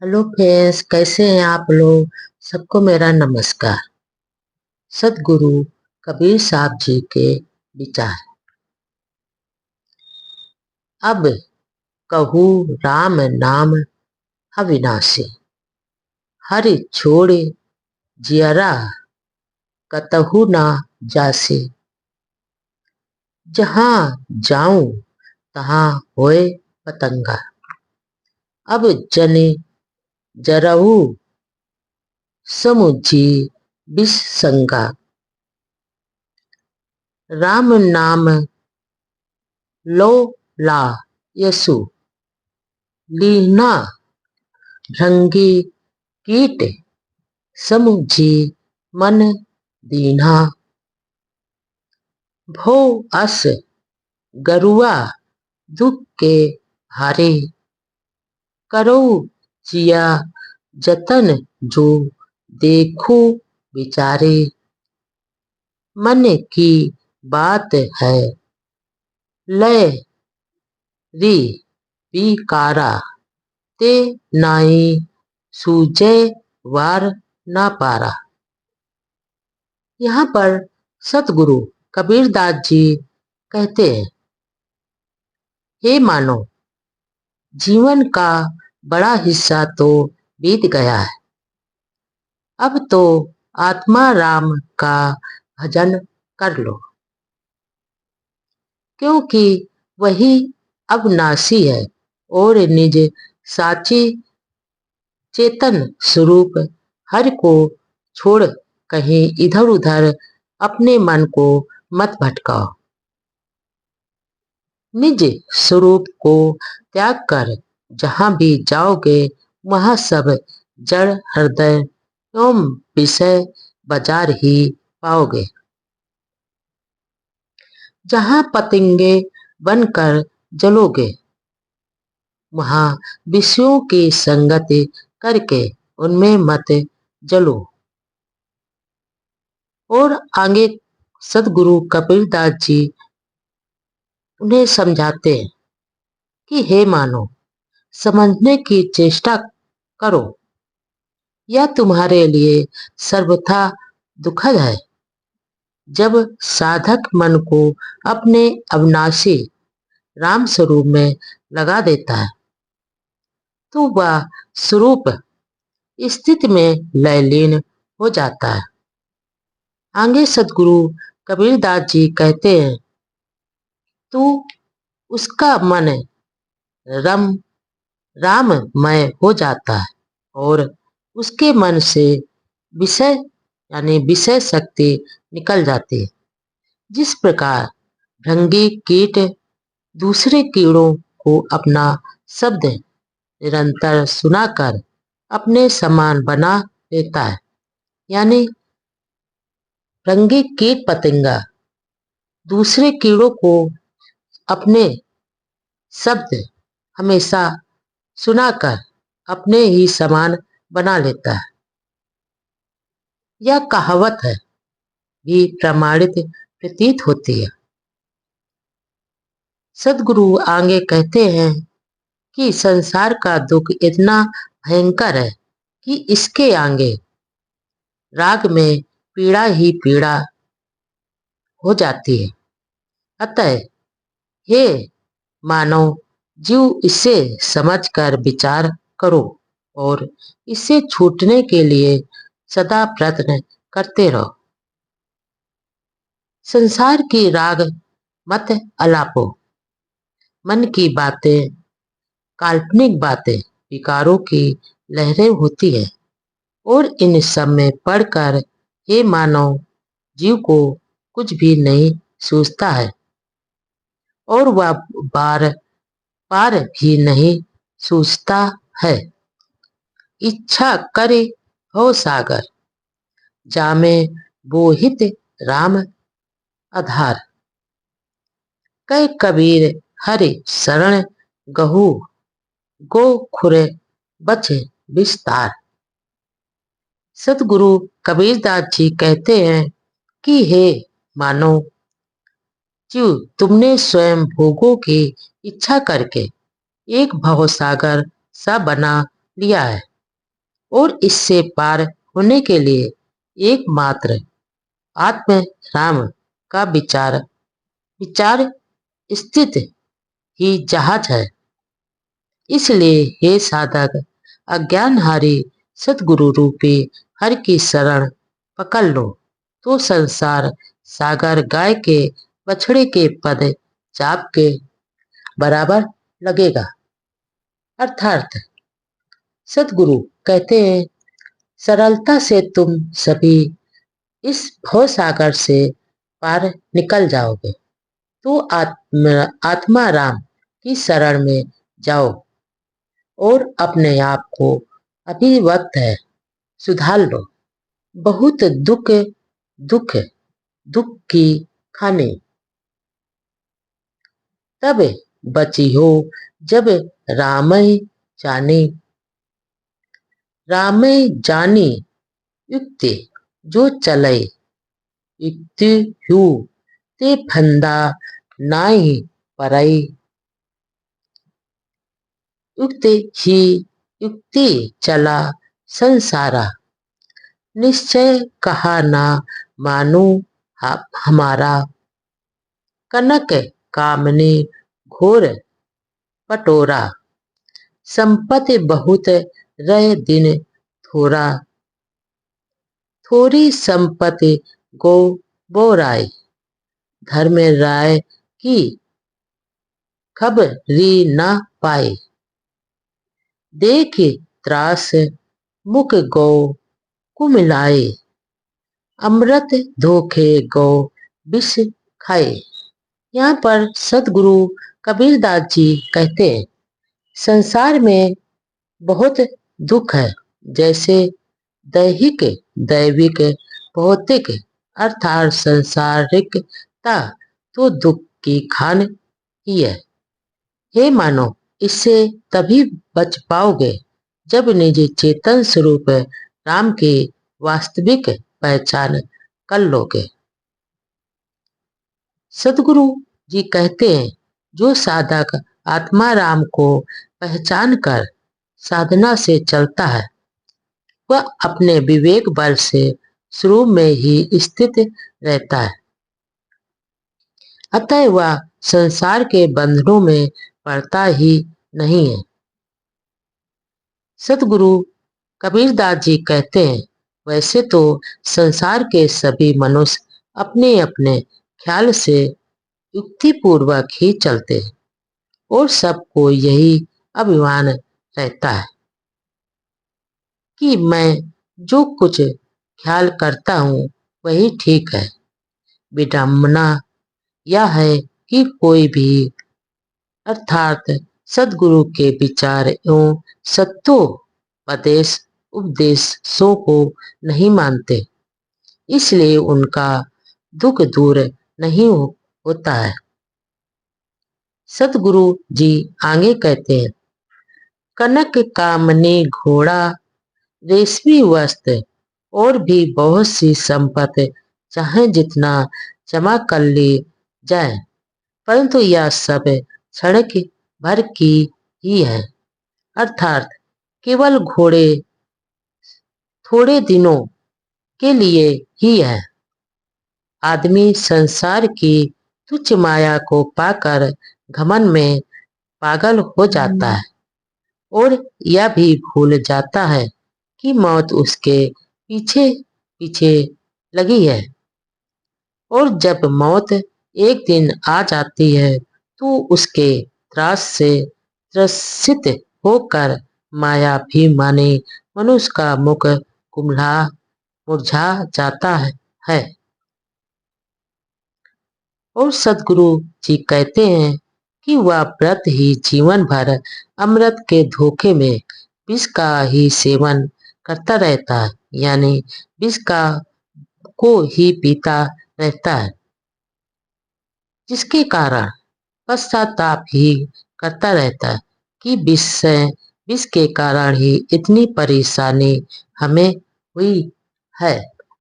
Hello friends, कैसे हैं आप लोग। सबको मेरा नमस्कार। सतगुरु कबीर साहब जी के विचार। अब कहूँ राम नाम अविनाशी, हरि छोड़े जियरा कतहु ना जासे। जहाँ जाऊं तहाँ होए पतंगा, अब जने जरहु समुझी बिस संगा। राम नाम लो ला यसु, लीना भृंगी कीट समुझी मन दीन्हा। भो अस गरुआ दुख के हारे, करो जिया जतन जो देखो विचारे। मन की बात है लय री विकारा, ते नाई सूझे वार ना पारा। यहाँ पर सतगुरु कबीरदास जी कहते हैं, हे मानो, जीवन का बड़ा हिस्सा तो बीत गया है। अब तो आत्मा राम का भजन कर लो, क्योंकि वही अविनाशी है और निज साची चेतन स्वरूप हर को छोड़ कहीं इधर उधर अपने मन को मत भटकाओ। निज स्वरूप को त्याग कर जहाँ भी जाओगे वहाँ सब जड़ हृदय एवं विषय बाजार ही पाओगे। जहाँ पतंगे बनकर जलोगे वहाँ विषयों की संगति करके उनमें मत जलो। और आगे सदगुरु कबीरदास जी उन्हें समझाते हैं कि हे मानो, समझने की चेष्टा करो, यह तुम्हारे लिए सर्वथा दुखद है। जब साधक मन को अपने अविनाशी राम स्वरूप में लगा देता है तो वह स्वरूप स्थिति में लयलीन हो जाता है। आगे सदगुरु कबीरदास जी कहते हैं, तू उसका मन रम राममय हो जाता है और उसके मन से विषय विषय शक्ति निकल जाती है। जिस प्रकार भृंगी कीट दूसरे कीड़ों को अपना शब्द निरंतर सुनाकर अपने समान बना लेता है, यानी भृंगी कीट पतंगा दूसरे कीड़ों को अपने शब्द हमेशा सुनाकर अपने ही समान बना लेता है। यह कहावत है भी प्रमाणित प्रतीत होती है। सदगुरु आगे कहते हैं कि संसार का दुख इतना भयंकर है कि इसके आगे राग में पीड़ा ही पीड़ा हो जाती है। अतः हे मानव जीव, इसे समझकर विचार करो और इससे छूटने के लिए सदा प्रयत्न करते रहो। संसार की राग मत अलापो। मन की बातें काल्पनिक बातें विकारों की लहरें होती है और इन सब में पढ़कर हे मानव जीव को कुछ भी नहीं सूझता है और वह बार पार भी नहीं सूझता है। इच्छा करे हो सागर, जामे बोहित राम आधार। कह कबीर हरि शरण गहू, गो खुरे बच विस्तार। सतगुरु कबीरदास जी कहते हैं कि हे मानो जीव, तुमने स्वयं भोगों की इच्छा करके एक भवसागर सा बना लिया है और इससे पार होने के लिए एकमात्र आत्म राम का विचार विचार स्थित ही जहाज है। इसलिए हे साधक, अज्ञानहारी सतगुरु रूपी हर की शरण पकड़ लो, तो संसार सागर गाय के बछड़े के पद चाप के बराबर लगेगा। अर्थात सतगुरु कहते हैं, सरलता से तुम सभी इस भव सागर से पार निकल जाओगे, तो आत्मा राम की शरण में जाओ और अपने आप को अभी वक्त है सुधार लो। बहुत दुख दुख की खाने तब बची हो जब रामय जाने रामय जानी युक्ति जो चले युक्ति हु ते फंदा नाहि परई युक्ति ही युक्ति चला संसारा निश्चय कहा ना मानो हमारा कनक कामने घोर पटोरा संपत्ति बहुत रह दिन थोड़ा थोड़ी संपत्ति गो बोराय धर्म राय की खबरी न पाए देख त्रास मुख गो कुमिलाए अमृत धोखे गो विष खाए। यहाँ पर सतगुरु कबीरदास जी कहते हैं, संसार में बहुत दुख है, जैसे दैहिक दैविक भौतिक अर्थात संसारिकता तो दुख की खान ही है। हे मानो, इससे तभी बच पाओगे जब निज चेतन स्वरूप राम की वास्तविक पहचान कर लोगे। सतगुरु जी कहते हैं, जो साधक आत्मा राम को पहचान कर साधना से चलता है, वह अपने विवेक बल से शुरू में ही स्थित रहता है, अतः वह संसार के बंधनों में पड़ता ही नहीं है। सतगुरु कबीरदास जी कहते हैं, वैसे तो संसार के सभी मनुष्य अपने अपने ख्याल से युक्तिपूर्वक ही चलते हैं और सबको यही अभिमान रहता है कि मैं जो कुछ ख्याल करता हूँ वही ठीक है। विडंबना यह है कि कोई भी अर्थात सदगुरु के विचार एवं उपदेशों को नहीं मानते, इसलिए उनका दुख दूर नहीं होता है। सतगुरु जी आगे कहते हैं, कनक कामनी घोड़ा रेशमी वस्त्र और भी बहुत सी संपत्ति चाहे जितना जमा कर ली जाए, परंतु यह सब क्षण भर की ही है, अर्थात केवल घोड़े थोड़े दिनों के लिए ही है। आदमी संसार की तुच्छ माया को पाकर घमंड में पागल हो जाता है और यह भी भूल जाता है कि मौत उसके पीछे पीछे लगी है, और जब मौत एक दिन आ जाती है तो उसके त्रास से त्रसित होकर माया भी माने मनुष्य का मुख कुम्हला मुरझा जाता है। और सतगुरु जी कहते हैं कि वह व्रत ही जीवन भर अमृत के धोखे में विष का ही सेवन करता रहता है, यानी विष का को ही पीता रहता है, जिसके कारण पश्चाताप ही करता रहता है कि विष के कारण ही इतनी परेशानी हमें हुई है।